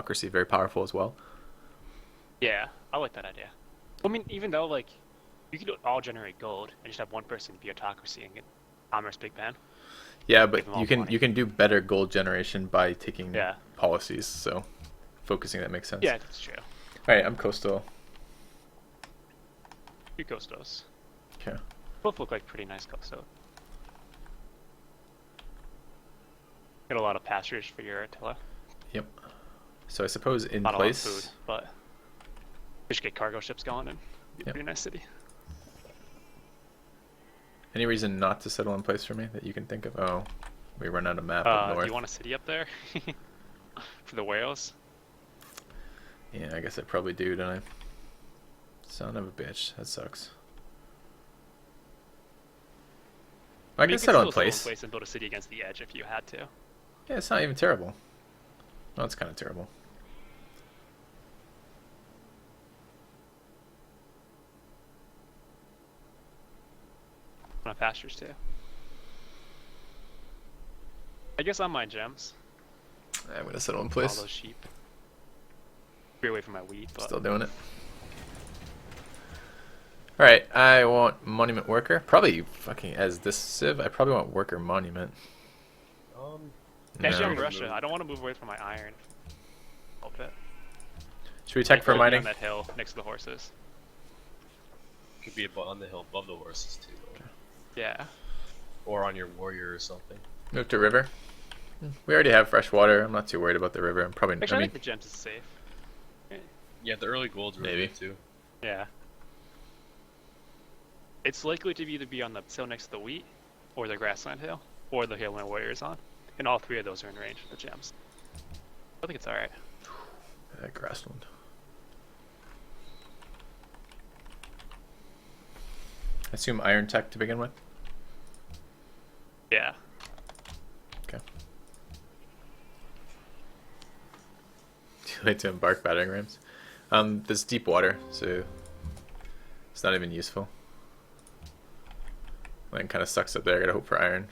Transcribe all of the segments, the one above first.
autocracy very powerful as well. Yeah, I like that idea. I mean, even though like you could all generate gold and just have one person be autocracy and get commerce big man, Yeah, give but them all you the can money. do better gold generation by taking Yeah, policies. So focusing that makes sense. yeah, that's true. All right, I'm coastal. Two coastos. Okay. Both look like pretty nice coastos. Get a lot of pastures for your Attila. Yep. So I suppose in Not a lot of food, place. but we should get cargo ships going and be a Yep. pretty nice city. Any reason not to settle in place for me that you can think of? Oh, we run out of map up Do north. you want a city up there for the whales? Yeah, I guess I probably do, don't I? Son of a bitch. That sucks. I can You could settle in still settle in place. place and build a city against the edge if you had to. Yeah, it's not even terrible. No, it's kind of terrible. On pastures too. I guess I mine gems. I'm gonna settle in All place. those sheep. Be away from my wheat, but Still doing it. Alright, I want monument worker. Probably fucking as this civ, I probably want worker monument. actually, I'm No. Russia. I don't want to move away from my iron. Hope it. Should we tech for Probably be mining? on that hill next to the horses. Could be on the hill above the horses too, though. Yeah. Or on your warrior or something. Move to river. We already have fresh water. I'm not too worried about the river. I'm probably. Actually, I I mean, think the gems is safe. Yeah, the early gold's really Maybe. good too. Yeah. It's likely to either be on the hill next to the wheat, or the grassland hill, or the hill my warrior is on. And all three of those are in range of the gems. I think it's alright. grassland. I assume iron tech to begin with. Yeah. Okay. Too late to embark battering rams. There's deep water, so it's not even useful. Land kind of sucks up there. I gotta hope for iron.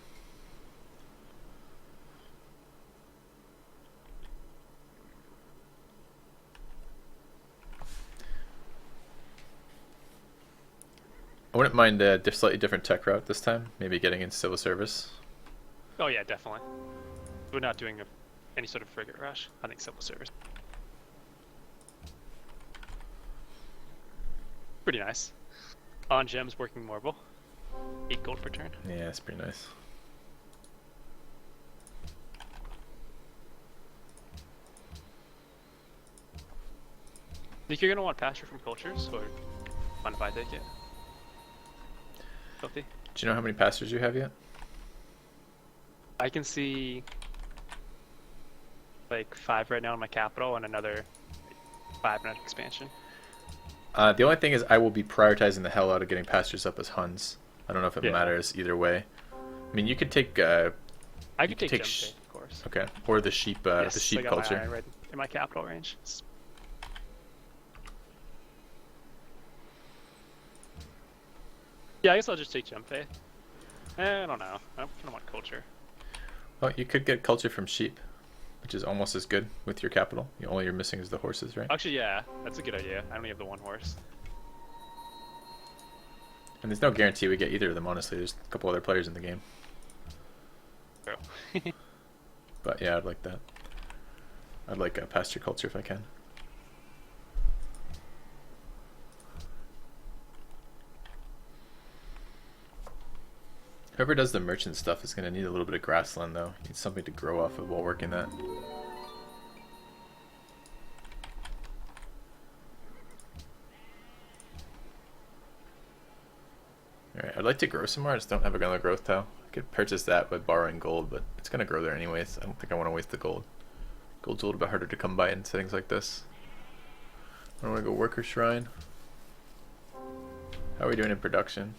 I wouldn't mind a slightly different tech route this time. Maybe getting into civil service. Oh yeah, definitely. We're not doing any sort of frigate rush. I think civil service. Pretty nice. On gems, working marble. 8 gold per turn. Yeah, it's pretty nice. Think you're gonna want pasture from cultures, or mind if I take it? Filthy. Do you know how many pastors you have yet? I can see like 5 right now in my capital and another 5 in an expansion. The only thing is I will be prioritizing the hell out of getting pastures up as Huns. I don't know if it Yeah. matters either way. I mean, you could take I You could can take take gem faith, of course. okay, or the sheep Yes, the sheep I got my culture. iron right in my capital range. Yeah, I guess I'll just take gem faith. I don't know. I kind of want culture. Well, you could get culture from sheep, which is almost as good with your capital. All you're missing is the horses, right? Actually, yeah, that's a good idea. I only have the 1 horse. And there's no guarantee we get either of them, honestly. There's a couple other players in the game. True. But yeah, I'd like that. I'd like a pasture culture if I can. Whoever does the merchant stuff is going to need a little bit of grassland, though. Need something to grow off of while working that. Alright, I'd like to grow some more. I just don't have another growth tile. I could purchase that by borrowing gold, but it's going to grow there anyways. I don't think I want to waste the gold. Gold's a little bit harder to come by in settings like this. I want to go worker shrine. How are we doing in production?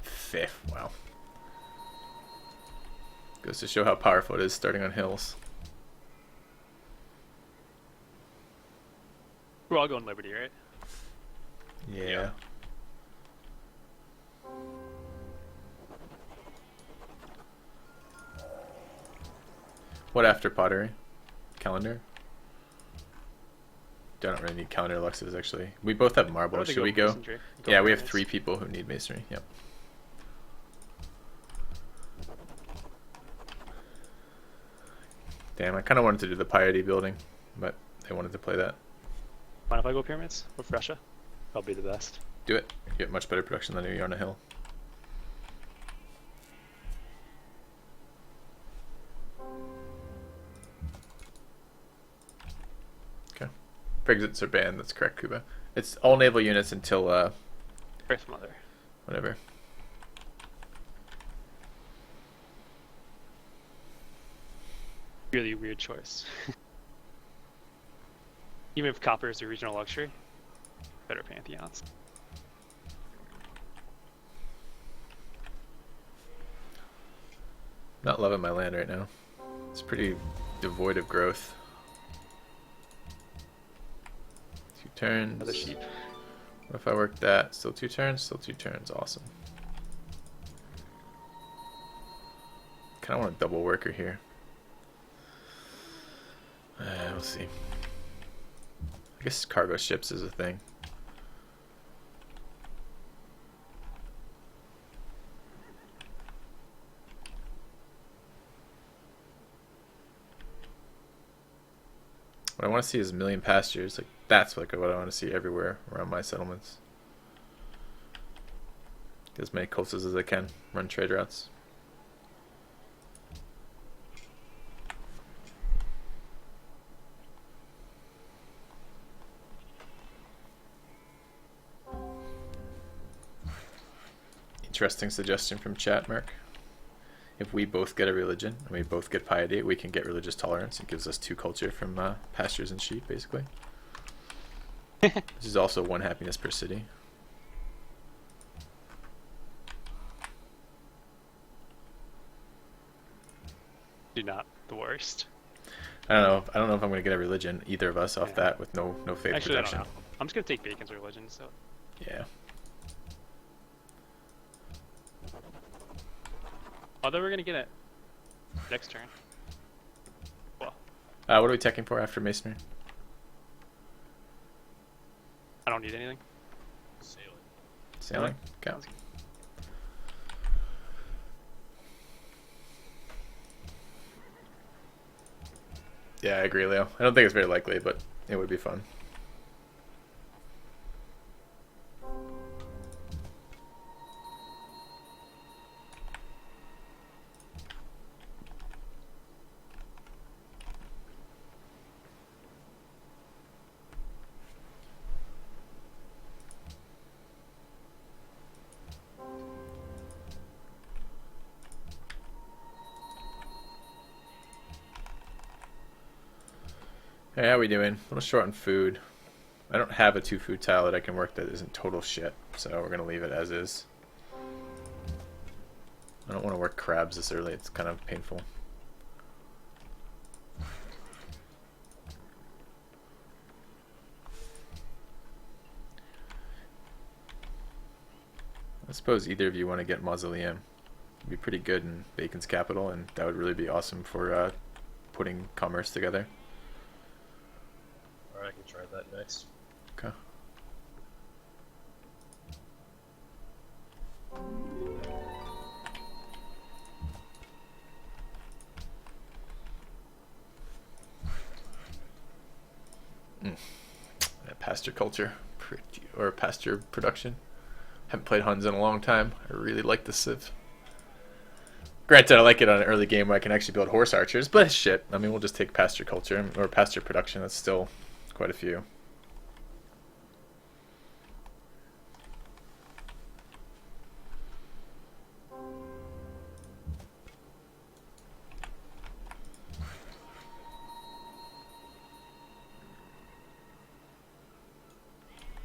5th, wow. Goes to show how powerful it is starting on hills. We're all going Liberty, right? Yeah. What after pottery? Calendar? don't really need calendar luxes actually. We both have Or marble. they Should we go? masonry, Yeah, we have pyramids. 3 people who need masonry. Yep. Damn, I kind of wanted to do the piety building, but they wanted to play that. Mind if I go pyramids with Russia? I'll be the best. Do it. You get much better production than you're on a hill. Okay. Brexits are banned. That's correct, Kuba. It's all naval units until Earth Mother. whatever. Really weird choice. Even if copper is the regional luxury, better pantheons. Not loving my land right now. It's pretty devoid of growth. 2 turns. Another sheep. What if I work that? Still 2 turns? Still 2 turns. Awesome. Kind of want a double worker here. We'll see. I guess cargo ships is a thing. What I want to see is a million pastures. Like that's like what I want to see everywhere around my settlements. Get as many coastas as I can. Run trade routes. Interesting suggestion from chat, Murk. If we both get a religion and we both get piety, we can get religious tolerance. It gives us 2 culture from pastures and sheep, basically. This is also 1 happiness per city. Do not the worst. I don't know. I don't know if I'm gonna get a religion, either of us, off Yeah. that with no faith Actually, I protection. don't know. I'm just gonna take Bacon's religion. So Yeah. although we're gonna get it next turn. Well, What are we teching for after masonry? I don't need anything. Sailing. Sailing. Okay. Sounds good. Yeah, I agree, Leo. I don't think it's very likely, but it would be fun. Hey, how we doing? A little short on food. I don't have a 2 food tile that I can work that isn't total shit, so we're gonna leave it as is. I don't want to work crabs this early, it's kind of painful. I suppose either of you want to get Mausoleum. It'd be pretty good in Bacon's capital, and that would really be awesome for putting commerce together. Alright, I can try that next. Okay. Pasture culture, or pasture production. Haven't played Huns in a long time. I really like the Civ. Granted, I like it on an early game where I can actually build horse archers, but shit. I mean, we'll just take pasture culture, or pasture production. That's still quite a few.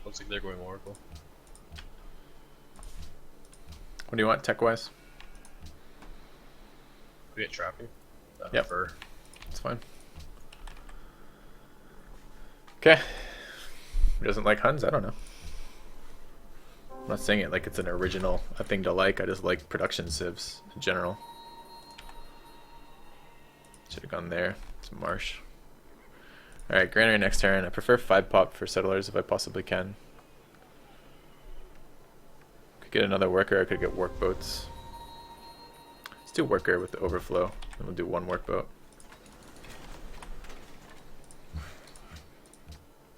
Looks like they're going Oracle. What do you want tech-wise? We get trapping. Yep. Fur. It's fine. Okay. Who doesn't like Huns? I don't know. I'm not saying it like it's an original a thing to like. I just like production civs in general. Should have gone there. It's marsh. Alright, granary next turn. I prefer 5 pop for settlers if I possibly can. Could get another worker, I could get work boats. Let's do worker with the overflow. Then we'll do 1 work boat.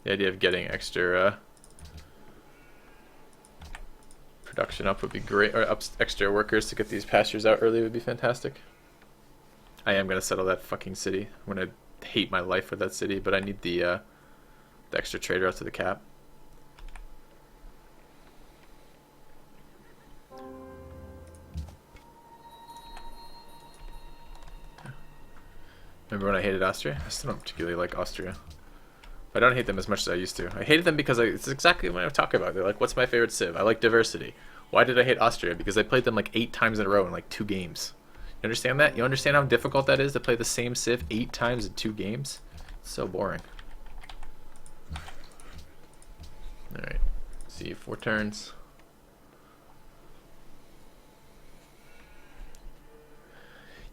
The idea of getting extra production up would be great, or extra workers to get these pastures out early would be fantastic. I am gonna settle that fucking city. I'm gonna hate my life for that city, but I need the extra trader out to the cap. Remember when I hated Austria? I still don't particularly like Austria. But I don't hate them as much as I used to. I hated them because it's exactly what I'm talking about. They're like, what's my favorite civ? I like diversity. Why did I hate Austria? Because I played them like 8 times in a row in like 2 games. You understand that? You understand how difficult that is to play the same civ 8 times in 2 games? It's so boring. Alright. See, 4 turns.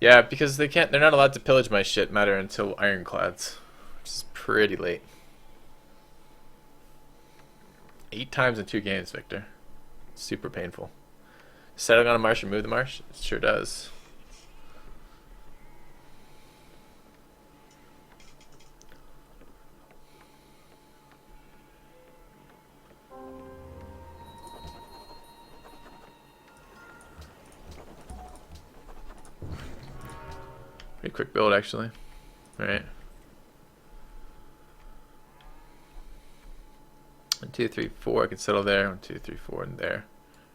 Yeah, because they're not allowed to pillage my shit matter until Ironclads. Which is pretty late. 8 times in 2 games, Victor. Super painful. Settling on a marsh and move the marsh? It sure does. Pretty quick build, actually. Alright. 1, 2, 3, 4. I can settle there. 1, 2, 3, 4, and there.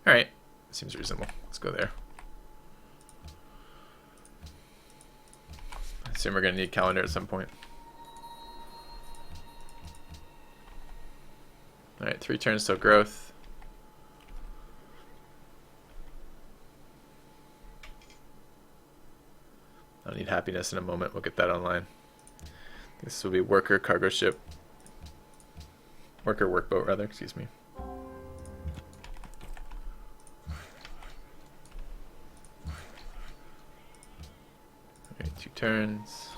Alright. Seems reasonable. Let's go there. I assume we're going to need calendar at some point. Alright, 3 turns till growth. I'll need happiness in a moment. We'll get that online. This will be worker, cargo ship. Worker, workboat, rather. Excuse me. Okay, 2 turns.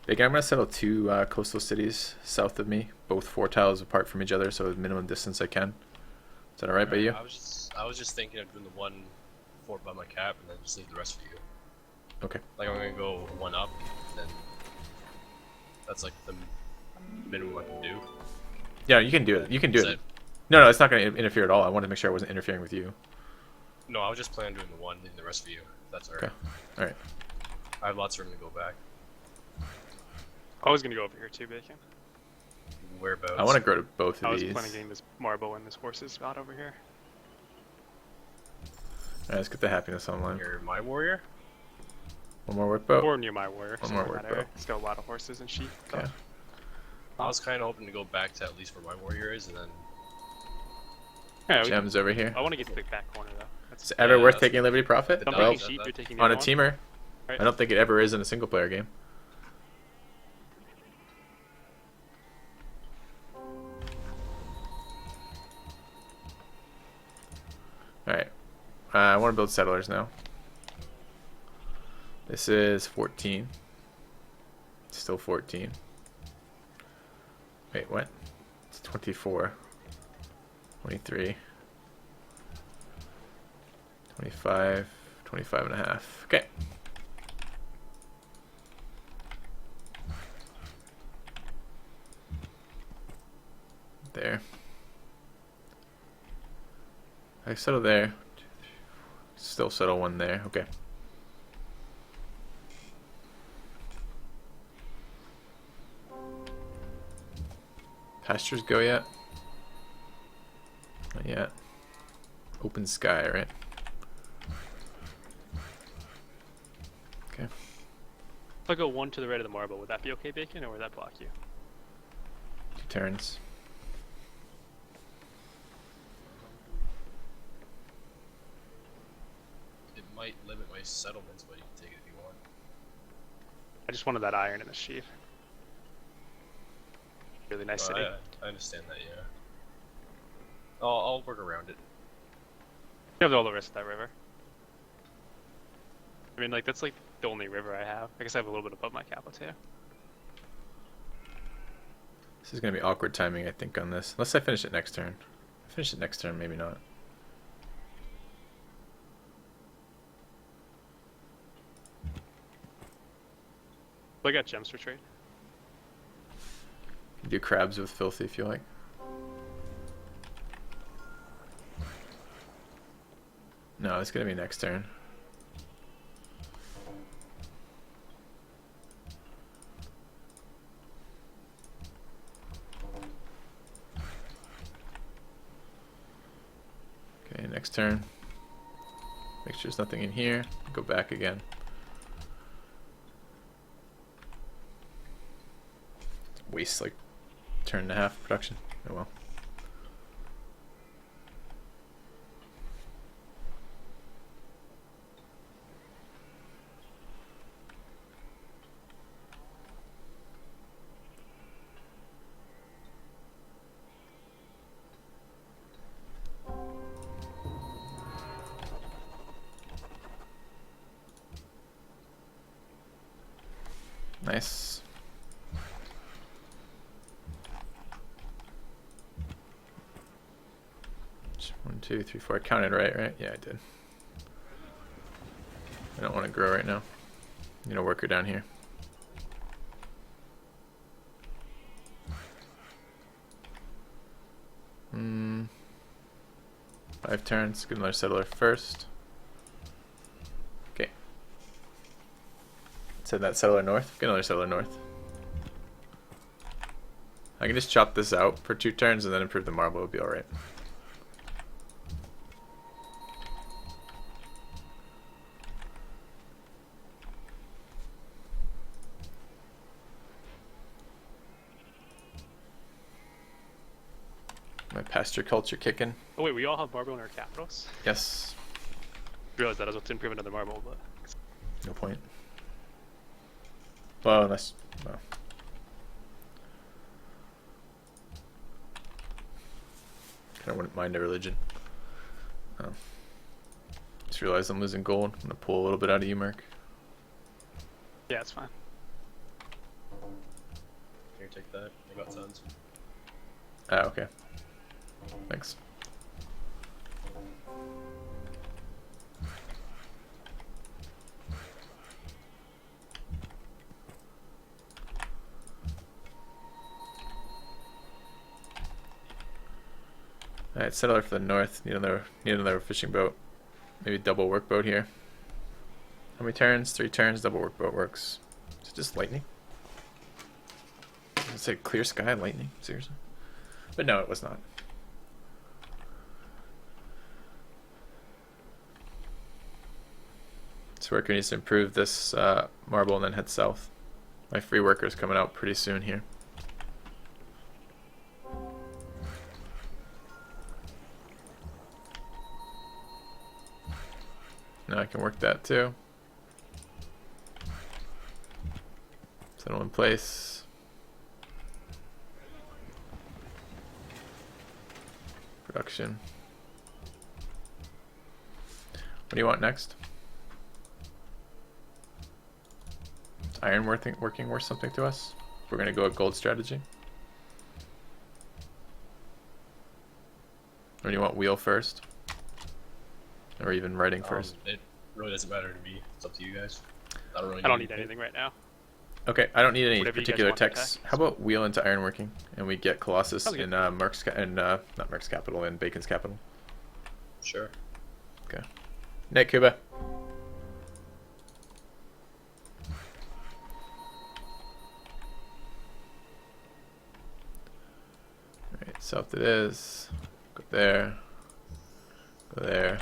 Big, I'm going to settle 2 coastal cities south of me, both 4 tiles apart from each other, so the minimum distance I can. Is that alright by you? I was just thinking of doing the 1 fort by my cap and then just leave the rest for you. Okay. Like I'm gonna go 1 up, then that's like the minimum I can do. Yeah, you can do it. You can do Is it. that- No, it's not going to interfere at all. I wanted to make sure I wasn't interfering with you. No, I was just planning on doing the 1, leaving the rest for you. That's alright. Okay. Alright. I have lots of room to go back. I was gonna go over here too, Bacon. Whereabouts? I want to grow to both I of was these. planning on getting this marble and this horses spot over here. Alright, let's get the happiness online. Near my warrior? 1 more workboat. Or near my warrior. One somewhere more in that work area. boat. It's got a lot of horses and sheep. Okay. I was kind of hoping to go back to at least where my warrior is, and then Yeah, Gems over here. I want to get to the back corner though. That's Is it ever Yeah, worth that's- taking Liberty Profit? I'm Well, taking sheep, you're taking the on a other one? teamer. Right. I don't think it ever is in a single player game. Alright. I want to build settlers now. This is 14. Still 14. Wait, what? It's 24. 23. 25. 25 and a half. Okay. There. I settle there. Still settle 1 there. Okay. Pastures go yet? Not yet. Open sky, right? Okay. If I go 1 to the right of the marble, would that be okay, Bacon, or would that block you? 2 turns. it might limit my settlements, but you can take it if you want. I just wanted that iron in the sheep. Really nice city. I understand that, yeah. I'll work around it. You have all the rest of that river. I mean, like, that's like the only river I have. I guess I have a little bit above my capital too. This is going to be awkward timing, I think, on this. Unless I finish it next turn. If I finish it next turn, maybe not. But I got gems for trade. Do crabs with Filthy if you like. No, it's going to be next turn. Okay, next turn. Make sure there's nothing in here. Go back again. Waste like turn and a half of production. Oh well. Nice. One, two, three, four. I counted right? Yeah, I did. I don't want to grow right now. Need a worker down here. Hmm. 5 turns. Get another settler first. Okay. Send that settler north. Get another settler north. I can just chop this out for 2 turns and then improve the marble. It'll be alright. My pasture culture kicking. Oh wait, we all have marble in our capitals? Yes. Realized that I was about to improve another marble, but... No point. Well, unless... Well. I wouldn't mind a religion. Oh. Just realized I'm losing gold. I'm gonna pull a little bit out of you, Murk. Yeah, it's fine. Here, take that. I got tons. Ah, okay. Thanks. Alright, settler for the north. Need another fishing boat. Maybe double work boat here. How many turns? 3 turns, double work boat works. Is it just lightning? Did it say clear sky lightning? Seriously? But no, it was not. This worker needs to improve this marble and then head south. My free worker is coming out pretty soon here. Now I can work that too. Settle in place. Production. What do you want next? Is iron working worth something to us? We're gonna go a gold strategy. Or do you want wheel first? Or even writing first? It really doesn't matter to me. It's up to you guys. I don't really. I don't need anything right now. Okay, I don't need any Whatever you guys particular want to text. attack. How about wheel into ironworking, and we get Colossus Sounds in good. Merck's not Merck's capital, in Bacon's capital. Sure. Okay. Nick Kuba. Alright, south it is. Go there. Go there.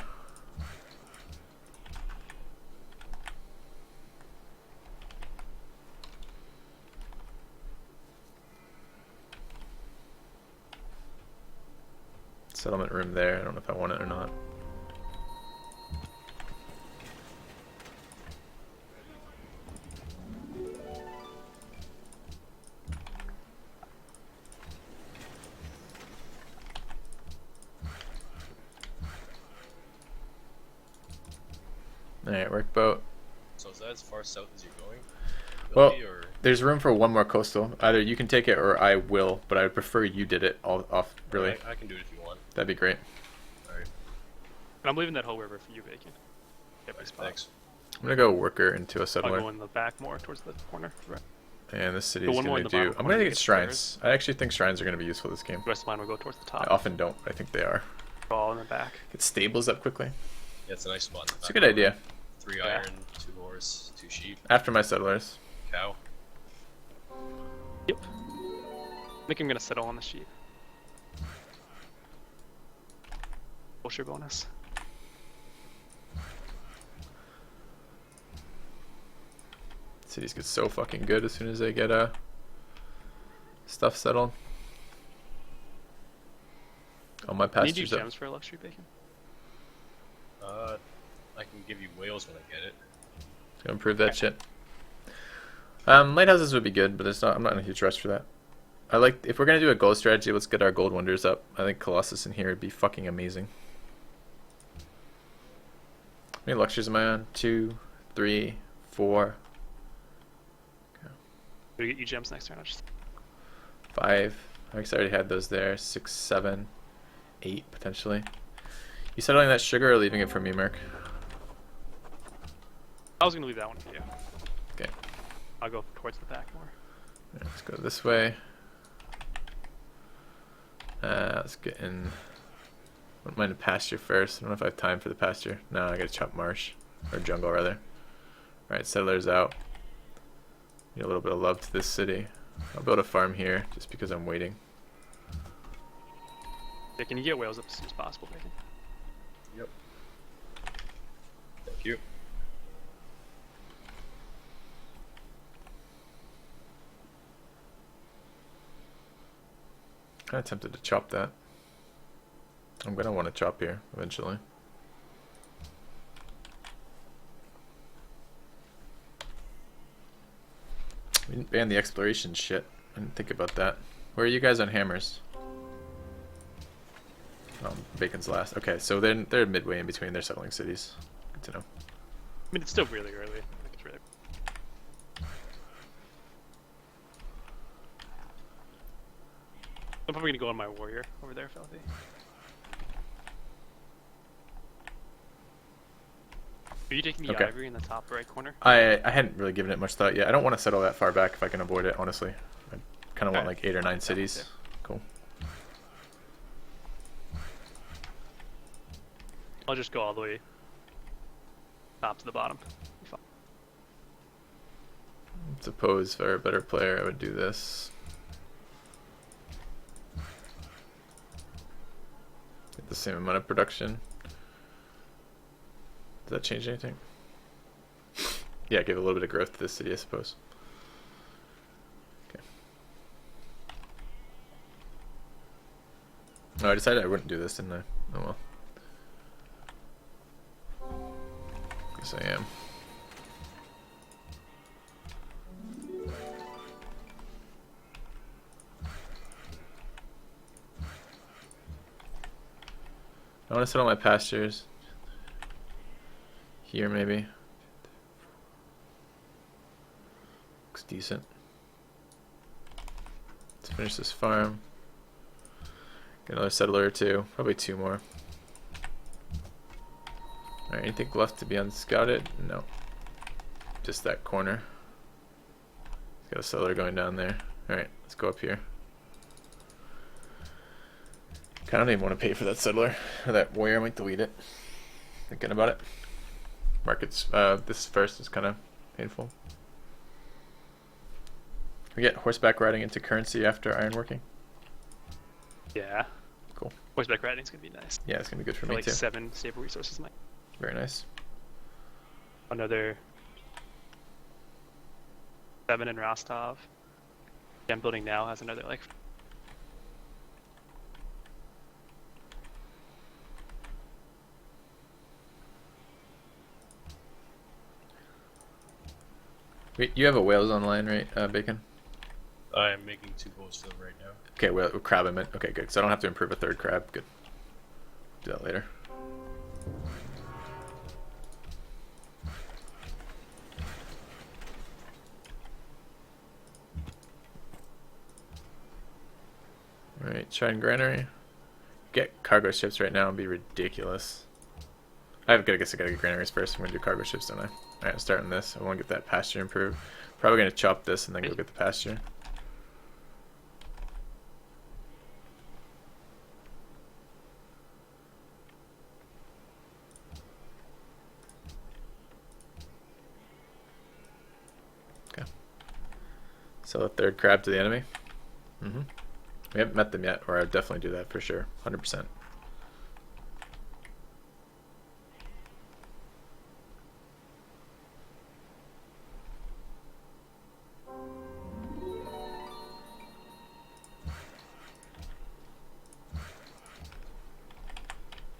Settlement room there. I don't know if I want it or not. Alright, workboat. So is that as far south as you're going? Well, Filthy, or there's room for one more coastal. Either you can take it or I will, but I would prefer you did it all off, really. I can do it if you want. That'd be great. Alright. And I'm leaving that whole river for you, Bacon. Every spot. Thanks. I'm gonna go worker into a I'll settler. go in the back more towards the corner. Right. And this city The is one more gonna in the bottom do. I'm corner gonna to get get shrines. I actually think shrines are gonna be useful this game. The rest of mine will go towards the I top. often don't. I think they are. All in the back. Get stables up quickly. Yeah, it's a nice spot. It's a good idea. 3 Yeah. iron, 2 horse, 2 sheep, After my settlers. cow. Yep. I think I'm gonna settle on the sheep. Bullshit bonus. Cities get so fucking good as soon as they get stuff settled. All my Can you do pastures up. gems for a luxury Bacon? I can give you whales when I get it. Gonna improve that shit. Lighthouses would be good, but there's not. I'm not in a huge rush for that. I like if we're gonna do a gold strategy. Let's get our gold wonders up. I think Colossus in here would be fucking amazing. How many luxuries am I on? 2, 3, 4, We get you gems next turn. I'll just 5. I guess I already had those there. 6, 7, 8 potentially. You settling that sugar or leaving it for me, Merc? I was gonna leave that one for you. Okay. I'll go towards the back more. Alright, let's go this way. Let's get in. I don't mind a pasture first. I don't know if I have time for the pasture. No, I gotta chop marsh. Or jungle, rather. Alright, settlers out. Need a little bit of love to this city. I'll build a farm here, just because I'm waiting. Yeah, can you get whales up as soon as possible, Bacon? Yep. Thank you. Kinda tempted to chop that. I'm gonna want to chop here, eventually. We didn't ban the exploration shit. I didn't think about that. Where are you guys on hammers? Bacon's last. Okay, so then they're midway in between. They're settling cities. Good to know. I mean, it's still really early. I think it's really. I'm probably gonna go on my warrior over there, Filthy. Are you taking the Okay. ivory in the top right corner? I hadn't really given it much thought yet. I don't want to settle that far back if I can avoid it, honestly. I kind of want Okay. like 8 or 9 That cities. one's Cool. I'll just go all the way top to the bottom. Suppose if I were a better player, I would do this. Get the same amount of production. Does that change anything? Yeah, give a little bit of growth to this city, I suppose. Okay. Oh, I decided I wouldn't do this, didn't I? Oh well. Guess I am. I want to settle my pastures. Here, maybe. Looks decent. Let's finish this farm. Get another settler or two. Probably 2 more. Alright, anything left to be unscouted? No. Just that corner. It's got a settler going down there. Alright, let's go up here. I don't even want to pay for that settler. Or that warrior, I might delete it. Thinking about it. Markets, this first is kind of painful. Can we get horseback riding into currency after ironworking? Yeah. Cool. Horseback riding's gonna be nice. Yeah, it's going to be good for For me like too. 7 stable resources. Like Very nice. another 7 in Rostov. Yeah, I'm building now has another like. Wait, you have a whales online, right, Bacon? I am making 2 boats for them right now. Okay, well, crab I meant. Okay, good. So I don't have to improve a 3rd crab. Good. Do that later. Alright, Shrine Granary. Get cargo ships right now would be ridiculous. I guess I gotta get granaries first. I'm gonna do cargo ships, don't I? Alright, I'm starting this. I wanna get that pasture improved. Probably gonna chop this and then go get the pasture. Okay. Sell a third crab to the enemy. We haven't met them yet, or I would definitely do that for sure. 100%.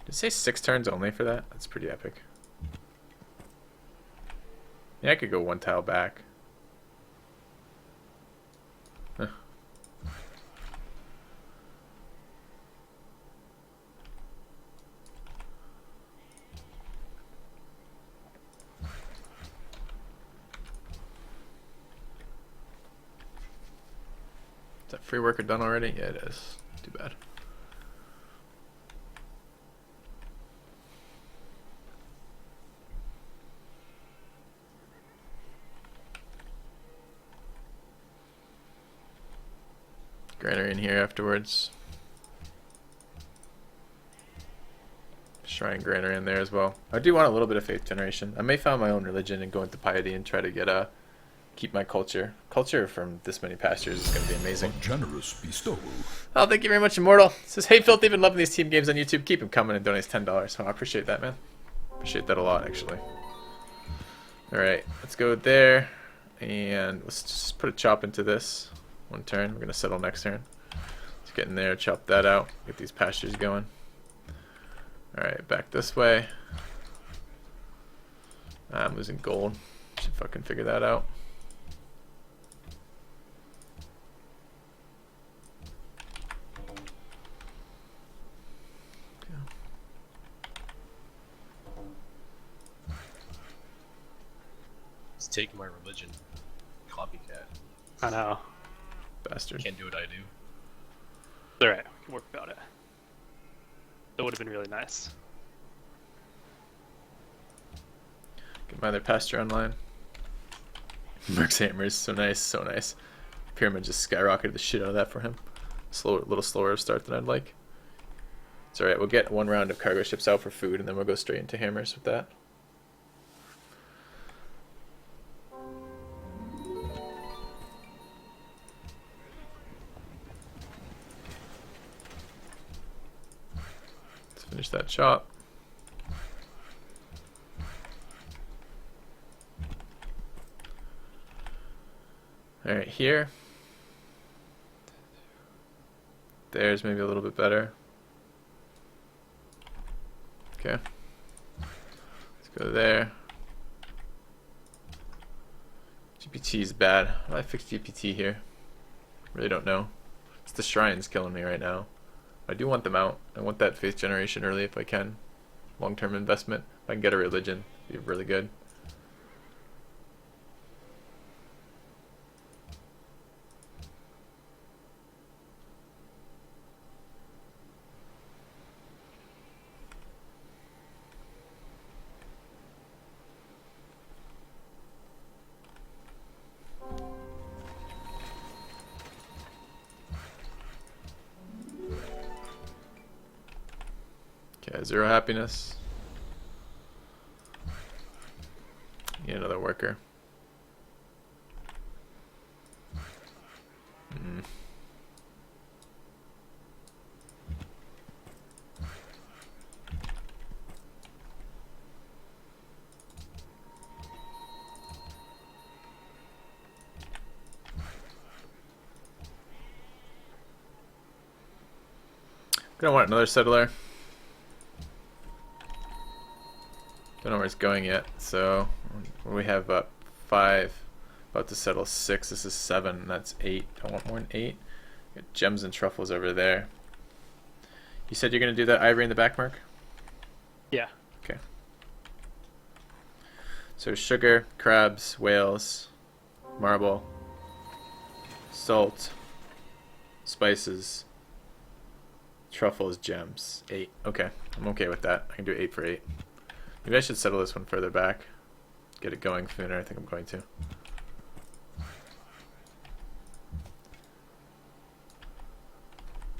Did it say 6 turns only for that? That's pretty epic. Yeah, I could go 1 tile back. Huh. Is that free worker done already? Yeah, it is. Too bad. Granary in here afterwards. Shrine Granary in there as well. I do want a little bit of faith generation. I may found my own religion and go into piety and try to get keep my culture. Culture from this many pastures is going to be amazing. A generous bestowal. Oh, thank you very much, Immortal. It says, hey, Filthy, been loving these team games on YouTube. Keep them coming and donates $10. Oh, I appreciate that, man. Appreciate that a lot, actually. Alright, let's go there. And let's just put a chop into this. 1 turn. We're going to settle next turn. Let's get in there, chop that out. Get these pastures going. Alright, back this way. I'm losing gold. Should fucking figure that out. It's taking my religion. Copycat. I know. Bastard. Can't do what I do. Alright, we can work about it. That would have been really nice. Get my other pasture online. Murk's hammer is so nice, so nice. Pyramid just skyrocketed the shit out of that for him. A little slower of start than I'd like. It's alright, we'll get 1 round of cargo ships out for food and then we'll go straight into hammers with that. Let's finish that chop. Alright, here. There's maybe a little bit better. Okay. Let's go there. GPT is bad. How do I fix GPT here? Really don't know. It's the shrines killing me right now. I do want them out. I want that faith generation early if I can. Long-term investment. If I can get a religion, it'd be really good. Okay, 0 happiness. Need another worker. Gonna want another settler. Don't know where it's going yet. So we have 5, about to settle 6. This is 7. That's 8. I want more than 8. Got gems and truffles over there. You said you're gonna do that ivory in the back, Mark? Yeah. Okay. So sugar, crabs, whales, marble, salt, spices, Truffles, gems. 8. Okay, I'm okay with that. I can do 8 for 8. Maybe I should settle this one further back. Get it going sooner. I think I'm going to. I'm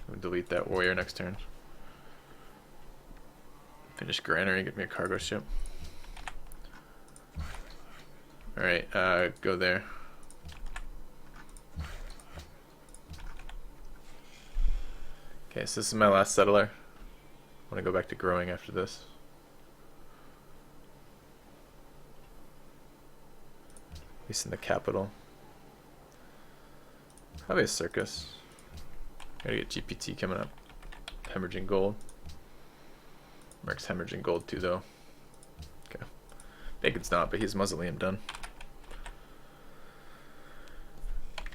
gonna delete that warrior next turn. Finish granary, get me a cargo ship. Alright, go there. Okay, so this is my last settler. I want to go back to growing after this. At least in the capital. Probably a circus. Gotta get GPT coming up. Hemorrhaging gold. Merc's hemorrhaging gold too, though. Okay. Bacon's not, but he's mausoleum done.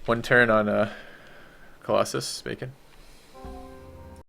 One turn on Colossus, Bacon.